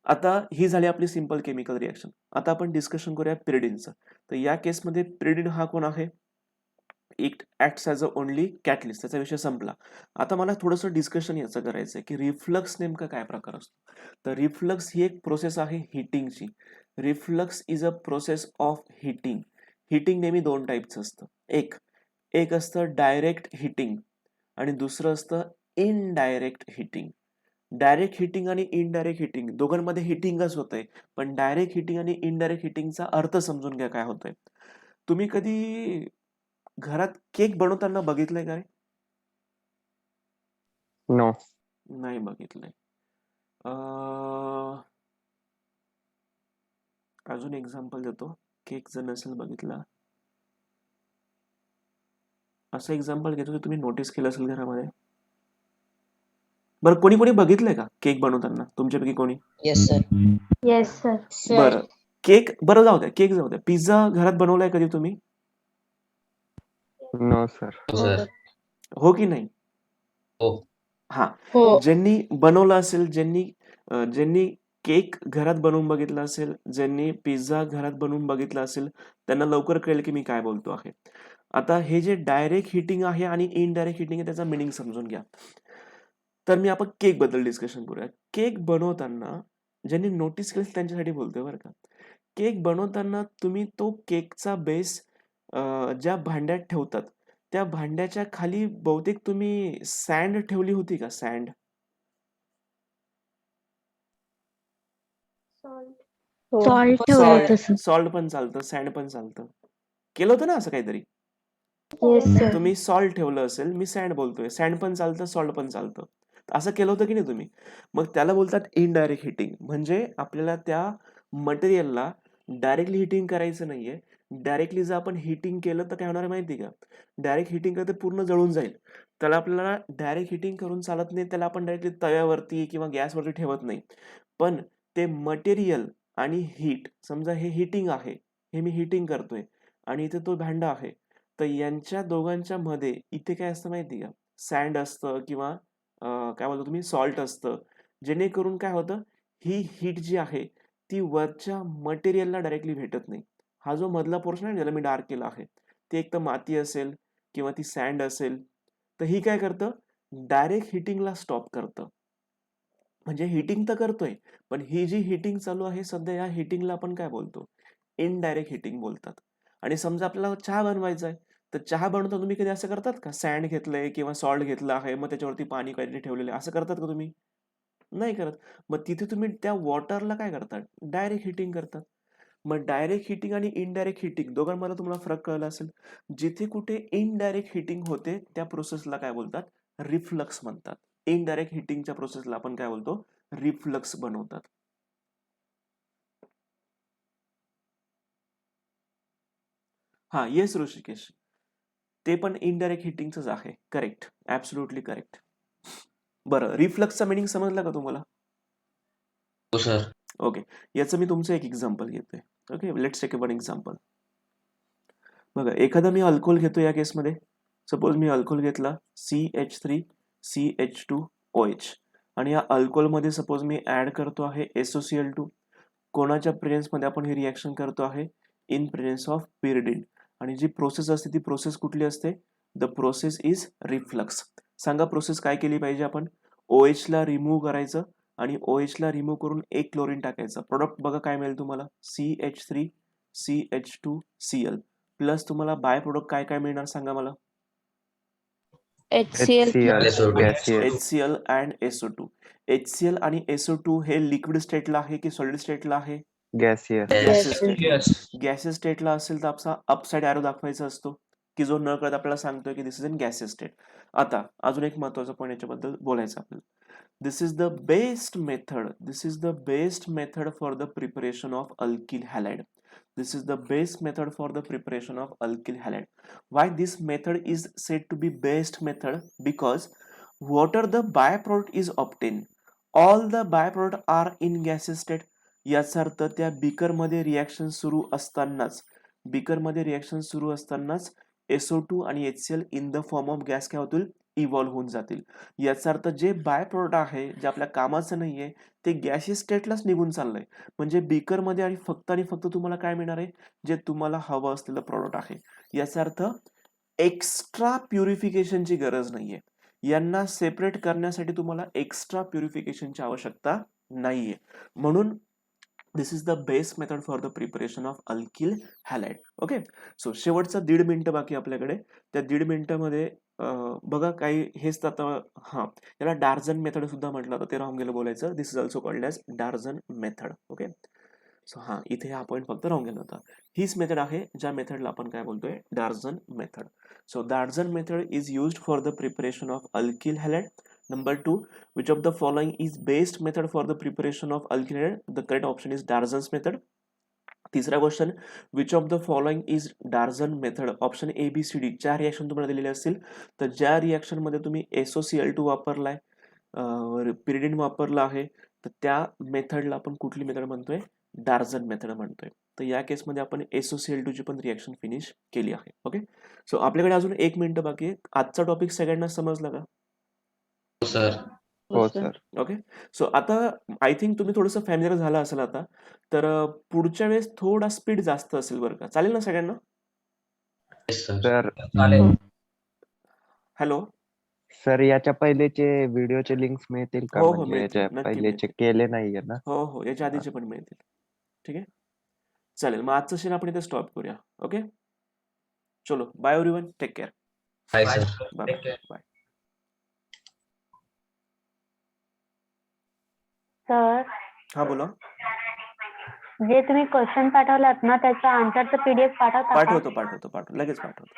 आता ही झाली आपली सिंपल केमिकल रिएक्शन. आता आपण डिस्कशन करूया पिरिडिनचं. तर या केसमध्ये पिरिडिन हा कोण आहे? It acts as a only catalyst. त्याचा विषय संपला. आता मला थोडंसं डिस्कशन याचं करायचं आहे की रिफ्लक्स नेमका काय प्रकार असतो? तर रिफ्लक्स ही एक प्रोसेस आहे हिटिंगची. Reflux is a process of heating. Heating नेहमी दोन टाईपचं असतं. एक असतं डायरेक्ट हिटिंग आणि दुसरं असतं इनडायरेक्ट हिटिंग. डायरेक्ट हिटिंग आणि इनडायरेक्ट हिटिंग दोघांमध्ये हिटिंगच होतंय. पण डायरेक्ट हिटिंग आणि इनडायरेक्ट हिटिंगचा अर्थ समजून घ्या काय होतोय. तुम्ही कधी घरात केक बनवताना बघितलंय का रे? No. नाही बघितलंय. अजून एक्झाम्पल देतो. केक जर नसेल बघितला, असं एक्झाम्पल घेतो तुम्ही नोटीस केलं असेल घरामध्ये. बरं कोणी कोणी बघितलंय का केक बनवताना तुमच्यापैकी कोणी? Yes sir. Yes, sir. बरं केक बरं जाऊ द्या, केक जाऊ द्या. पिझ्झा घरात बनवलाय कधी तुम्ही? No, sir. हो सर. हो की नाही? हो. हा. हो. ज्यांनी बनवलं असेल, ज्यांनी केक घरात बनवून बघितला असेल, ज्यांनी पिझ्झा घरात बनवून बघितला असेल, त्यांना लवकर कळेल की मी काय बोलतो आहे. आता हे जे डायरेक्ट हिटिंग आहे आणि इनडायरेक्ट हिटिंग आहे त्याचा मिनिंग समजून घ्या. तर मी आपण केक बद्दल डिस्कशन करूया. केक बनवताना ज्यांनी नोटीस केलं त्यांच्यासाठी बोलतोय बरं का. केक बनवताना तुम्ही तो केकचा बेस ज्या भांड्यात ठेवतात त्या भांड्याच्या खाली बहुतेक तुम्ही सँड ठेवली होती का? सँड. Salt ठेवलं होतं sir. सॉल्ट पण चालतं, सँड पण चालतं. केलं होतं ना असं काहीतरी? Yes, sir. तुम्ही सॉल्ट ठेवलं असेल, मी सँड बोलतोय. सँड पण चालतं, सॉल्ट पण चालतं. असं केलं होतं की नाही तुम्ही? मग त्याला बोलतात इनडायरेक्ट हिटिंग. म्हणजे आपल्याला त्या मटेरियलला डायरेक्टली हिटिंग करायचं नाहीये. डायरेक्टली जर आपण हिटिंग केलं तर काय होणार आहे माहिती आहे का? डायरेक्ट हिटिंग केलं तर पूर्ण जळून जाईल. त्याला आपल्याला डायरेक्ट हिटिंग करून चालत नाही. त्याला आपण डायरेक्टली तव्यावरती किंवा गॅसवरती ठेवत नाही. पण ते मटेरियल आणि हीट, समजा हे हिटिंग आहे, हे मी हिटिंग करतोय आणि इथे तो भांडा आहे. तर यांच्या दोघांच्या मध्ये इथे काय असतं माहिती का? सँड असतं किंवा काय बोलतो तुम्ही सॉल्ट असतं. जेणेकरून काय होतं, ही हीट जी आहे ती वरच्या मटेरियलला डायरेक्टली भेटत नाही. हा जो मधला पोर्शन आहे ज्याला मी डार्क केला आहे, ते एक तर माती असेल किंवा ती सँड असेल. तर ही काय करतं, डायरेक्ट हिटिंगला स्टॉप करतं. म्हणजे हिटिंग तर करतोय, पण ही जी हिटिंग चालू आहे सध्या, या हिटिंगला आपण काय बोलतो? इनडायरेक्ट हिटिंग बोलतात. आणि समजा आपल्याला चहा बनवायचा आहे, तर चहा बनवताना तुम्ही कधी असं करतात का? सँड घेतलंय किंवा सॉल्ट घेतलं आहे, मग त्याच्यावरती पाणी काहीतरी ठेवलेलं आहे, असं करतात का तुम्ही? नाही करत. मग तिथे तुम्ही त्या वॉटरला काय करतात? डायरेक्ट हिटिंग करतात. मग डायरेक्ट हिटिंग आणि इनडायरेक्ट हिटिंग दोघांमध्ये तुम्हाला फरक कळला असेल. जिथे कुठे इनडायरेक्ट हिटिंग होते त्या प्रोसेसला काय बोलतात? रिफ्लक्स म्हणतात. इनडायरेक्ट हिटिंगच्या प्रोसेसला आपण काय बोलतो? रिफ्लक्स बनवतात. हा येस ऋषिकेश, ते पण इनडायरेक्ट हिटिंगच आहे. Correct, absolutely correct. बरं, रिफ्लक्सचा मिनिंग समजला का तुम्हाला? हो सर. ओके. याचं मी तुमचं एक एक्झाम्पल घेतोय. Okay, let's take one example. बघा, एखादा मी अल्कोहोल घेतो या केसमध्ये. सपोज मी अल्कोहोल घेतला CH3 CH2OH आणि या अल्कोहोलमध्ये सपोज मी ऍड करतो आहे SOCl2. कोणाच्या प्रेझेन्समध्ये आपण ही रिॲक्शन करतो आहे? In presence of pyridine. आणि जी प्रोसेस असते ती प्रोसेस कुठली असते? The process is reflux. सांगा प्रोसेस काय केली पाहिजे आपण? OH ला रिमूव्ह करायचं आणि OH ला रिमूव्ह करून एक क्लोरीन टाकायचं. प्रोडक्ट बघा काय मिळेल तुम्हाला? CH3 CH2Cl प्लस तुम्हाला बाय प्रोडक्ट काय काय मिळणार सांगा मला? HCl. HCl SO2. gaseous. HCl and SO2. HCl आणि SO2 हे लिक्विड स्टेटला आहे की सॉलिड स्टेटला आहे? gaseous. Gaseous Gaseous. State. Yes. Gaseous स्टेटला असेल तर आपला अपसाइड एरो दाखवायचा असतो की जो न कळत आपल्याला सांगतोय की this is in gaseous state. आता अजून एक महत्वाचा पॉईंट याच्याबद्दल बोलायचं आपल्याला. This is the best method for the preparation of alkyl halide. This is the best method for the preparation of alkyl halide. Why this method is said to be best method? Because whatever the byproduct is obtained, all the byproduct are in gaseous state. याचा अर्थ त्या बीकरमध्ये reaction सुरू असतानाच SO2 आणि HCl in the form of gas काय होतील? Evolve होऊन जातील. याचा अर्थ जे बाय प्रोडक्ट आहे जे आपल्या कामाचं नाहीये ते गॅसियस स्टेटलाच निघून चाललंय. म्हणजे बीकरमध्ये आणि फक्त तुम्हाला काय मिळणार आहे? जे तुम्हाला हवं असलेलं प्रॉडक्ट आहे. याचा अर्थ एक्स्ट्रा प्युरिफिकेशनची गरज नाहीये. यांना सेपरेट करण्यासाठी तुम्हाला एक्स्ट्रा प्युरिफिकेशनची आवश्यकता नाहीये. म्हणून this is the best method for the preparation of alkyl halide. Okay. So शेवटचा 1.5 मिनिटं बाकी आपल्याकडे. त्या 1.5 मिनिटामध्ये बघा काही हेच आता हां, याला डार्झन मेथड सुद्धा म्हटलं होतं, ते राहून गेलं बोलायचं. This is also called as Darzens method. Okay. So हां, इथे हा पॉईंट फक्त राहून गेला होता. हीच मेथड आहे ज्या मेथडला आपण काय बोलतोय? Darzens method. So Darzens method is used for the preparation of alkyl halide. Number 2, which of the following is best method for the preparation of alkyl halide? The correct option is Darzan's method. तिसरा question, which of the following is Darzan method? Option ABCD ज्या reaction तुम्हाला दिलेल्या असतील तर ज्या reaction मध्ये तुम्ही SOCl2 वापरलाय, पिरिडीन वापरला आहे, तर त्या मेथडला आपण कुठली मेथड म्हणतोय? डार्झन मेथड म्हणतोय. तर या केसमध्ये आपण SOCl2 ची पण रिॲक्शन फिनिश केली आहे. ओके. सो आपल्याकडे अजून 1 मिनिट बाकी आहे. आजचा टॉपिक सगळ्यांना समजला का? हो सर. हो सर. ओके. सो आता आय थिंक तुम्ही थोडंसं फॅमिलियर झाला असेल आता. तर पुढच्या वेळेस थोडा स्पीड जास्त असेल बरं का. चालेल ना सगळ्यांना? Yes sir. सर चालेल. हॅलो. सर याच्या पहिलेचे व्हिडिओचे लिंक्स मिळतील का? हो, हो, म्हणजे मिळतील. याच्या नक्की पहिलेचे मिळतील. केले नाहीये ना? हो, हो. याच्या आधीचे पण मिळतील. ठीक आहे. चालेल. मग आजचं सेशन आपण इथे स्टॉप करूया. ओके. चलो bye everyone. Take care. Bye Bye, sir. sir. Bye Take care. Bye. Sir, हां बोला. जे तुम्ही क्वेश्चन पाठवलात ना त्याचा आन्सरचं PDF पाठवता का? पाठवतो. लगेच पाठवतो.